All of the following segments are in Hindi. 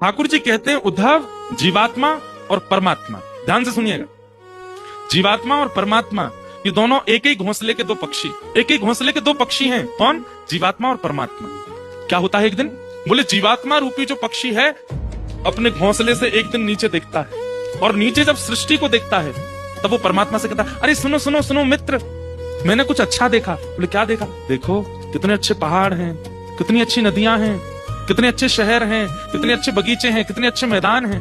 ठाकुर जी कहते हैं उद्धव, जीवात्मा और परमात्मा, ध्यान से सुनिएगा, जीवात्मा और परमात्मा ये दोनों एक ही घोंसले के दो पक्षी, एक ही घोंसले के दो पक्षी हैं। कौन? जीवात्मा और परमात्मा। क्या होता है एक दिन? बोले जीवात्मा रूपी जो पक्षी है अपने घोंसले से एक दिन नीचे देखता है, और नीचे जब सृष्टि को देखता है तब वो परमात्मा से कहता है, अरे सुनो सुनो सुनो मित्र, मैंने कुछ अच्छा देखा। बोले क्या देखा? देखो कितने अच्छे पहाड़ हैं, कितनी अच्छी नदियां हैं, कितने अच्छे शहर हैं, कितने अच्छे बगीचे हैं, कितने अच्छे मैदान हैं।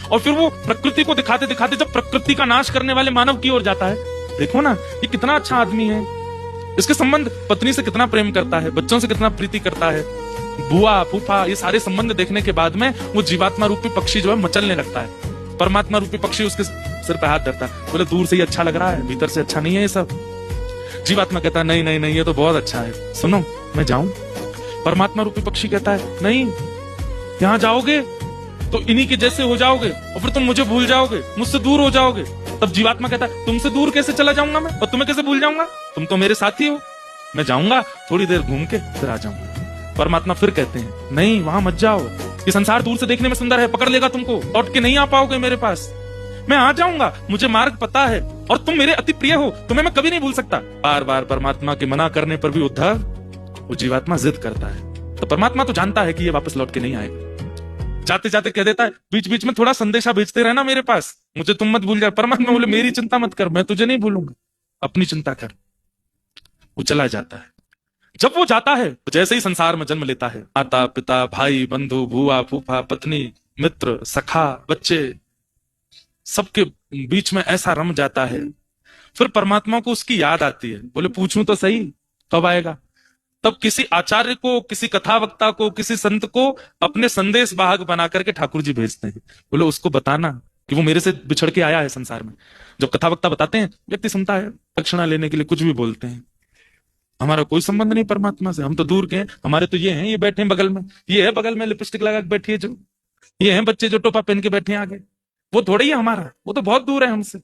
और फिर वो प्रकृति को दिखाते दिखाते जब प्रकृति का नाश करने वाले मानव की ओर जाता है, देखो ना ये कितना अच्छा आदमी है, इसके संबंध पत्नी से कितना प्रेम करता है, बच्चों से कितना प्रीति करता है, बुआ फूफा, ये सारे संबंध देखने के बाद में वो जीवात्मा रूपी पक्षी जो है मचलने लगता है। परमात्मा रूपी पक्षी उसके सिर पे हाथ धरता है, बोले दूर से ही अच्छा लग रहा है, भीतर से अच्छा नहीं है ये सब। जीवात्मा कहता है नहीं नहीं नहीं, ये तो बहुत अच्छा है, सुनो मैं जाऊं। परमात्मा रूपी पक्षी कहता है नहीं, यहां जाओगे तो इन्हीं के जैसे हो जाओगे और फिर तुम मुझे भूल जाओगे, मुझसे दूर हो जाओगे। तब जीवात्मा कहता है तुमसे दूर कैसे चला जाऊंगा मैं, और तुम्हें कैसे भूल जाऊंगा, तुम तो मेरे साथी हो, मैं जाऊंगा थोड़ी देर घूम के फिर आ जाऊंगा। परमात्मा फिर कहते हैं नहीं, वहां मत जाओ, ये संसार दूर से देखने में सुंदर है, पकड़ लेगा तुमको, लौट के नहीं आ पाओगे मेरे पास, मैं आ जाऊंगा, मुझे मार्ग पता है और तुम मेरे अति प्रिय हो, तुम्हें मैं कभी नहीं भूल सकता। बार बार परमात्मा के मना करने पर भी उद्धव वो जीवात्मा जिद करता है। तो परमात्मा तो जानता है कि ये वापस लौट के नहीं आएगा, जाते जाते कह देता है बीच बीच में थोड़ा संदेशा भेजते रहना मेरे पास, मुझे तुम मत भूल जाए। परमात्मा बोले मेरी चिंता मत कर, मैं तुझे नहीं भूलूंगा, अपनी चिंता कर। वो चला जाता है। जब वो जाता है तो जैसे ही संसार में जन्म लेता है, माता पिता भाई बंधु बुआ फूफा पत्नी मित्र सखा बच्चे सबके बीच में ऐसा रम जाता है। फिर परमात्मा को उसकी याद आती है, बोले पूछूं तो सही कब आएगा। तब किसी आचार्य को, किसी कथावक्ता को, किसी संत को अपने संदेश वाहक बना करके ठाकुर जी भेजते हैं, बोले उसको बताना कि वो मेरे से बिछड़ के आया है संसार में। जब कथावक्ता बताते हैं व्यक्ति सुनता है, दक्षिणा लेने के लिए कुछ भी बोलते हैं, हमारा कोई संबंध नहीं परमात्मा से, हम तो दूर के हैं, हमारे तो ये हैं, ये बैठे हैं बगल में, ये है बगल में लिपस्टिक लगा के बैठी है जो, ये हैं बच्चे जो टोपा पहन के बैठे हैं आगे, वो थोड़ा ही हमारा, वो तो बहुत दूर है हमसे।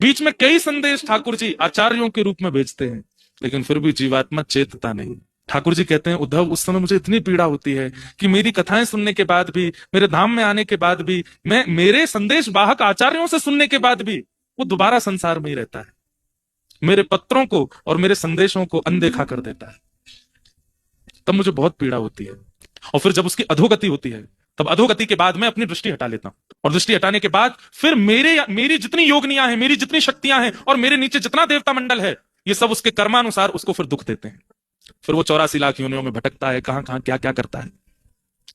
बीच में कई संदेश ठाकुर जी आचार्यों के रूप में भेजते हैं, लेकिन फिर भी जीवात्मा चेतता नहीं। ठाकुर जी कहते हैं उद्धव उस समय मुझे इतनी पीड़ा होती है कि मेरी कथाएं सुनने के बाद भी, मेरे धाम में आने के बाद भी, मैं मेरे संदेश वाहक आचार्यों से सुनने के बाद भी वो दोबारा संसार में ही रहता है, मेरे पत्रों को और मेरे संदेशों को अनदेखा कर देता है। तब मुझे बहुत पीड़ा होती है। और फिर जब उसकी अधोगति होती है तब अधोगति के बाद मैं अपनी दृष्टि हटा लेता हूं, और दृष्टि हटाने के बाद फिर मेरी जितनी योगनियां हैं, मेरी जितनी शक्तियां हैं और मेरे नीचे जितना देवता मंडल है, ये सब उसके कर्मानुसार उसको फिर दुख देते हैं। फिर वो 84 लाख योनियों में भटकता है, कहां कहां क्या क्या करता है।